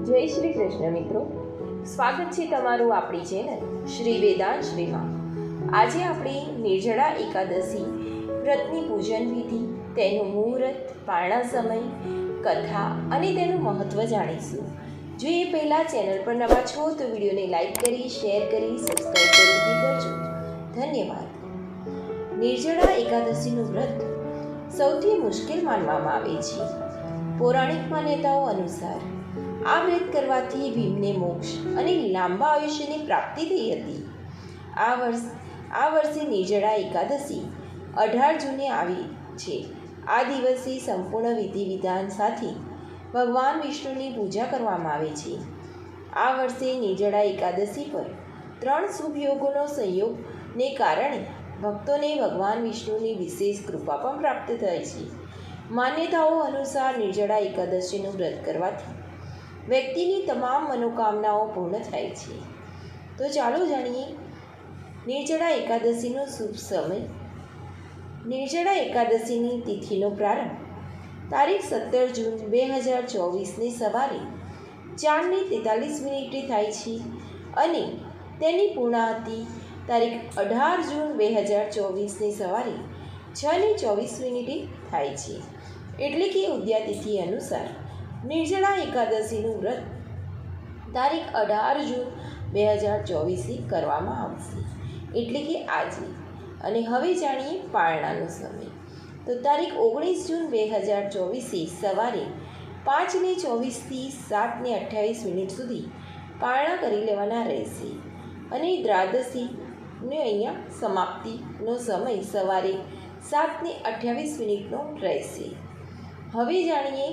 જય શ્રી કૃષ્ણ મિત્રો, સ્વાગત છે તમારું આપણી ચેનલ શ્રી વેદાંશ્રીમાં। આજે આપણે નિર્જળા એકાદશી વ્રતની પૂજન વિધિ, તેનું મુહૂર્ત, પારણા સમય, કથા અને તેનું મહત્ત્વ જાણીશું। જો એ પહેલાં ચેનલ પર નવા છો તો વિડીયોને લાઈક કરી, શેર કરી, સબસ્ક્રાઈબ જરૂરથી કરજો। ધન્યવાદ। નિર્જળા એકાદશીનું વ્રત સૌથી મુશ્કેલ માનવામાં આવે છે। પૌરાણિક માન્યતાઓ અનુસાર આ વ્રત કરવાથી ભીમને મોક્ષ અને લાંબા આયુષ્યની પ્રાપ્તિ થઈ હતી। આ વર્ષે નિર્જળા એકાદશી 18 જૂને આવી છે। આ દિવસે સંપૂર્ણ વિધિ વિધાન સાથે ભગવાન વિષ્ણુની પૂજા કરવામાં આવે છે। આ વર્ષે નિર્જળા એકાદશી પર 3 શુભ યોગોનો સંયોગને કારણે ભક્તોને ભગવાન વિષ્ણુની વિશેષ કૃપા પણ પ્રાપ્ત થાય છે। માન્યતાઓ અનુસાર નિર્જળા એકાદશીનું વ્રત કરવાથી વ્યક્તિની તમામ મનોકામનાઓ પૂર્ણ થાય છે। તો ચાલો જાણીએ નિર્જળા એકાદશીનો શુભ સમય। નિર્જળા એકાદશીની તિથિનો પ્રારંભ તારીખ 17 જૂન 2024ની સવારે 4:43 થાય છે અને તેની પૂર્ણાહુતિ તારીખ 18 જૂન 2024ની સવારે 6:24 થાય છે। એટલે કે ઉદ્યાતિથિ અનુસાર નિર્જળા એકાદશીનું વ્રત તારીખ 18 જૂન 2024 કરવામાં આવશે, એટલે કે આજે। અને હવે જાણીએ પારણાનો સમય। તો તારીખ 19 જૂન 2024 સવારે 5:24થી 7:28 સુધી પારણા કરી લેવાના રહેશે અને દ્વાદશીને અહીંયા સમાપ્તિનો સમય સવારે 7:28 રહેશે। હવે જાણીએ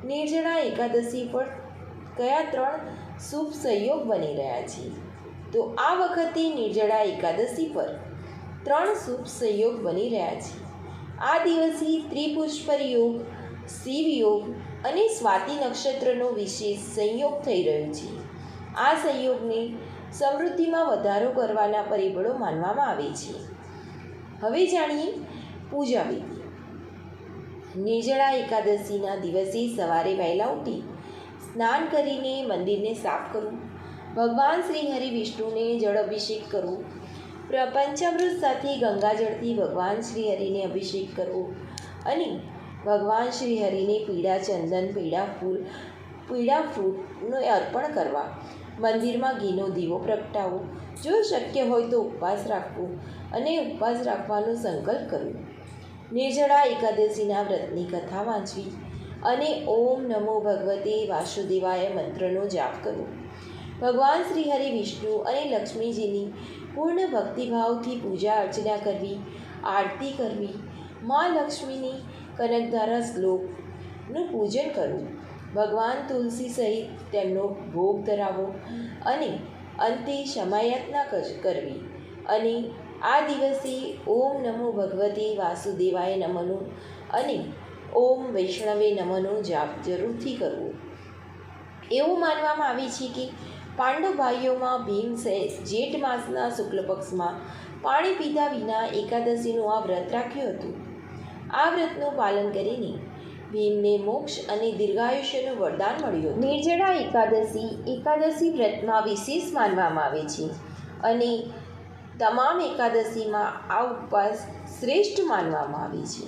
નિર્જળા એકાદશી પર કયા 3 શુભ સંયોગ બની રહ્યા છે। તો આ વખતે નિર્જળા એકાદશી પર 3 શુભ સંયોગ બની રહ્યા છે। આ દિવસે ત્રિપુષ્પર યોગ, શિવ યોગ અને સ્વાતિ નક્ષત્રનો વિશેષ સંયોગ થઈ રહ્યો છે। આ સંયોગને સમૃદ્ધિમાં વધારો કરવાના પરિબળો માનવામાં આવે છે। હવે જાણીએ પૂજા વિધિ। નિર્જળા એકાદશીના દિવસે સવારે વહેલા ઉઠી સ્નાન કરીને મંદિરને સાફ કરવું, ભગવાન શ્રી હરિ વિષ્ણુને જળ અભિષેક કરવો, પંચામૃત સાથે ગંગાજળથી ભગવાન શ્રી હરિને અભિષેક કરવો અને ભગવાન શ્રી હરિને પીળા ચંદન, પીળા ફ્રૂટનું અર્પણ કરવા, મંદિરમાં ઘીનો દીવો પ્રગટાવવો, જો શક્ય હોય તો ઉપવાસ રાખવો અને ઉપવાસ રાખવાનો સંકલ્પ કરવો, નિર્જળા એકાદશીના વ્રતની કથા વાંચવી અને ઓમ નમો ભગવતે વાસુદેવાય મંત્રનો જાપ કરવો, ભગવાન શ્રી હરિ વિષ્ણુ અને લક્ષ્મીજીની પૂર્ણ ભક્તિભાવથી પૂજા અર્ચના કરવી, આરતી કરવી, મા લક્ષ્મીની કનકધારા શ્લોકનું પૂજન કરવું, ભગવાન તુલસી સહિત તેમનો ભોગ ધરાવવો અને અંતે ક્ષમાયાચના કરવી અને આ દિવસે ઓમ નમો ભગવતે વાસુદેવાય નમઃ અને ઓમ વૈષ્ણવે નમઃનો જાપ જરૂરથી કરવો। એવું માનવામાં આવે છે કે પાંડવ ભાઈઓમાં ભીમસેન જેઠ માસના શુક્લ પક્ષમાં પાણી પીધા વિના એકાદશીનું આ વ્રત રાખ્યું હતું। આ વ્રતનું પાલન કરીને ભીમને મોક્ષ અને દીર્ઘાયુષ્યનું વરદાન મળ્યું હતું। નિર્જળા એકાદશી વ્રતમાં વિશેષ માનવામાં આવે છે અને તમામ એકાદશીમાં આ ઉપવાસ શ્રેષ્ઠ માનવામાં આવે છે।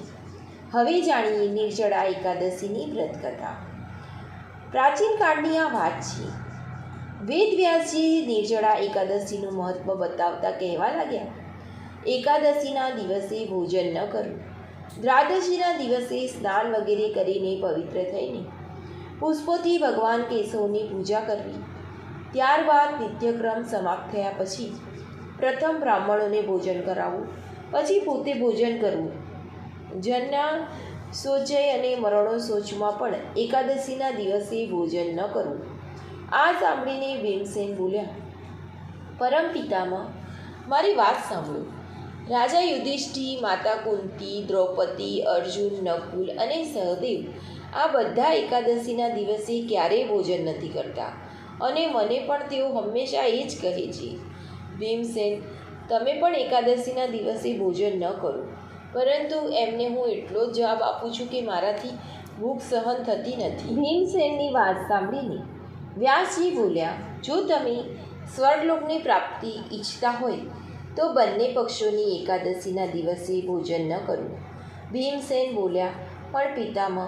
હવે જાણીએ નિર્જળા એકાદશીની વ્રત કથા। પ્રાચીન કાળની આ વાત છે। વેદવ્યાસજી નિર્જળા એકાદશીનું મહત્ત્વ બતાવતા કહેવા લાગ્યા, એકાદશીના દિવસે ભોજન ન કરવું, દ્વાદશીના દિવસે સ્નાન વગેરે કરીને પવિત્ર થઈને પુષ્પોથી ભગવાન કેશવની પૂજા કરવી, ત્યારબાદ નિત્યક્રમ સમાપ્ત થયા પછી પ્રથમ બ્રાહ્મણોને ભોજન કરાવવું, પછી પોતે ભોજન કરવું, જન્ના શૌચય અને મરણો શૌચમાં પણ એકાદશીના દિવસે ભોજન ન કરવું। આ સાંભળીને ભીમસેન બોલ્યા, પરમ પિતામહ, મારી વાત સાંભળો। રાજા યુધિષ્ઠિર, માતા કુંતી, દ્રૌપદી, અર્જુન, નકુલ અને સહદેવ આ બધા એકાદશીના દિવસે ક્યારેય ભોજન નથી કરતા અને મને પણ તેઓ હંમેશા એ જ કહે છે। ભીમસેન, તમે પણ એકાદશીના દિવસે ભોજન ન કરો, પરંતુ એમને હું એટલો જ જવાબ આપું છું કે મારાથી ભૂખ સહન થતી નથી। ભીમસેનની વાત સાંભળીને વ્યાસજી બોલ્યા, જો તમે સ્વર્ગલોકની પ્રાપ્તિ ઈચ્છતા હોય તો બંને પક્ષોની એકાદશીના દિવસે ભોજન ન કરવું. ભીમસેન બોલ્યા, પણ પિતામહ,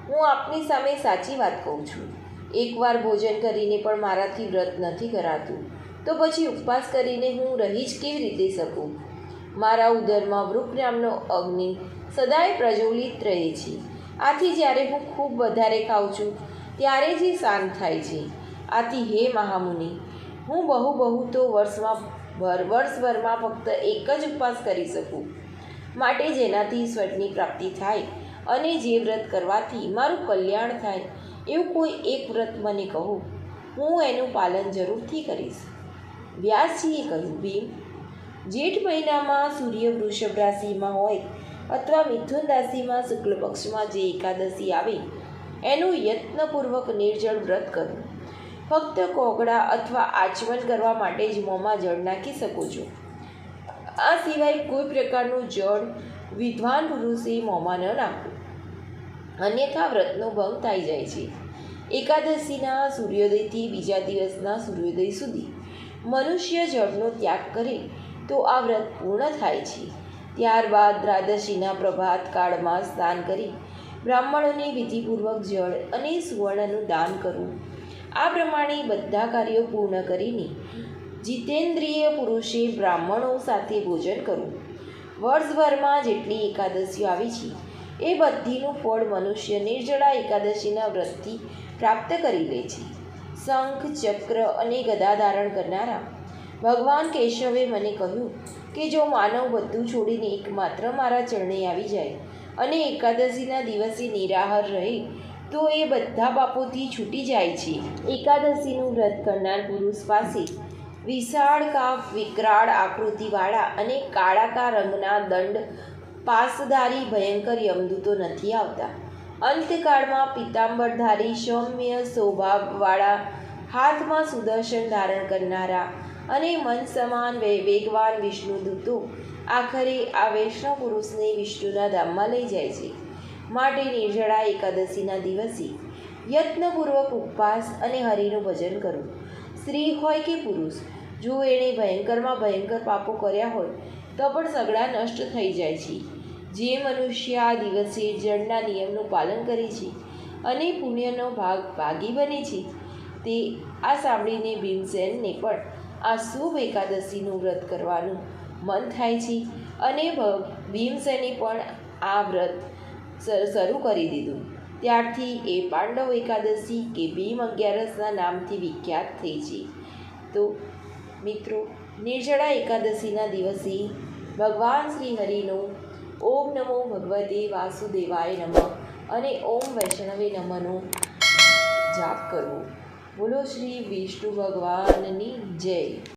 હું આપની સામે સાચી વાત કહું છું. એકવાર ભોજન કરીને પણ મારાથી વ્રત નથી કરાતું, તો પછી ઉપવાસ કરીને હું રહી જ કેવી રીતે શકું? મારા ઉદરમાં વૃક નામનો અગ્નિ સદાય પ્રજ્વલિત રહે છે. આથી જ્યારે હું ખૂબ વધારે ખાઉં છું ત્યારે જ એ શાંત થાય છે. આથી હે મહામુનિ, હું બહુ તો વર્ષભરમાં ફક્ત એક જ ઉપવાસ કરી શકું. માટે જેનાથી ઈશ્વરની પ્રાપ્તિ થાય અને જે વ્રત કરવાથી મારું કલ્યાણ થાય એવું કોઈ એક વ્રત મને કહો, હું એનું પાલન જરૂરથી કરીશ. વ્યાસજીએ કહ્યું, ભીમ, જેઠ મહિનામાં સૂર્ય વૃષભ રાશિમાં હોય અથવા મિથુન રાશિમાં શુક્લ પક્ષમાં જે એકાદશી આવે એનું યત્નપૂર્વક નિર્જળ વ્રત કરવું. ફક્ત કોગળા અથવા આચમન કરવા માટે જ મોંમાં જળ નાખી શકો છો. આ સિવાય કોઈ પ્રકારનું જળ વિદ્વાન પુરુષે મોંમાં ન નાખવું, અન્યથા વ્રતનો ભંગ થઈ જાય છે. એકાદશીના સૂર્યોદયથી બીજા દિવસના સૂર્યોદય સુધી મનુષ્ય જળનો ત્યાગ કરે તો આ વ્રત પૂર્ણ થાય છે. ત્યારબાદ દ્વાદશીના પ્રભાત કાળમાં સ્નાન કરી બ્રાહ્મણોને વિધિપૂર્વક જળ અને સુવર્ણનું દાન કરવું. આ પ્રમાણે બધા કાર્યો પૂર્ણ કરીને જીતેન્દ્રિય પુરુષે બ્રાહ્મણો સાથે ભોજન કરવું. વર્ષભરમાં જેટલી એકાદશીઓ આવી છે એ બધીનું ફળ મનુષ્ય નિર્જળા એકાદશીના વ્રતથી પ્રાપ્ત કરી લે છે. શંખ, ચક્ર અને ગદા ધારણ કરનારા ભગવાન કેશવે મને કહ્યું કે જો માનવ બધું છોડીને એકમાત્ર મારા ચરણે આવી જાય અને એકાદશીના દિવસે નિરાહાર રહે તો એ બધા પાપોથી છૂટી જાય છે. એકાદશીનું વ્રત કરનાર પુરુષ પાસે વિશાળકા વિકરાળ આકૃતિવાળા અને કાળાકા રંગના દંડ પાસધારી ભયંકર યમદૂતો નથી આવતા. અંતકાળમાં પિતાંબરધારી સૌમ્ય સ્વભાવવાળા, હાથમાં સુદર્શન ધારણ કરનારા અને મન સમાન વેગવાન વિષ્ણુદૂતો આખરે આ વૈષ્ણવ પુરુષને વિષ્ણુના ધામમાં લઈ જાય છે. માટે નિર્જળા એકાદશીના દિવસે યત્નપૂર્વક ઉપવાસ અને હરિનું ભજન કરવું. સ્ત્રી હોય કે પુરુષ, જો એણે ભયંકરમાં ભયંકર પાપો કર્યા હોય તો પણ સગળા નષ્ટ થઈ જાય છે. જે મનુષ્ય આ દિવસે જળના નિયમનું પાલન કરે છે અને પુણ્યનો ભાગી બને છે, તે આ સાંભળીને ભીમસેનને પણ આ શુભ એકાદશીનું વ્રત કરવાનું મન થાય છે અને ભીમસેને પણ આ વ્રત શરૂ કરી દીધું. ત્યારથી એ પાંડવ એકાદશી કે ભીમ અગિયારસના નામથી વિખ્યાત થઈ છે. તો મિત્રો, નિર્જળા એકાદશીના દિવસે ભગવાન શ્રી હરિનો ઓમ નમો ભગવતે વાસુદેવાય નમઃ અને ઓમ વૈષ્ણવે નમઃનો જાપ કરવો. બોલો શ્રી વિષ્ણુ ભગવાનની જય.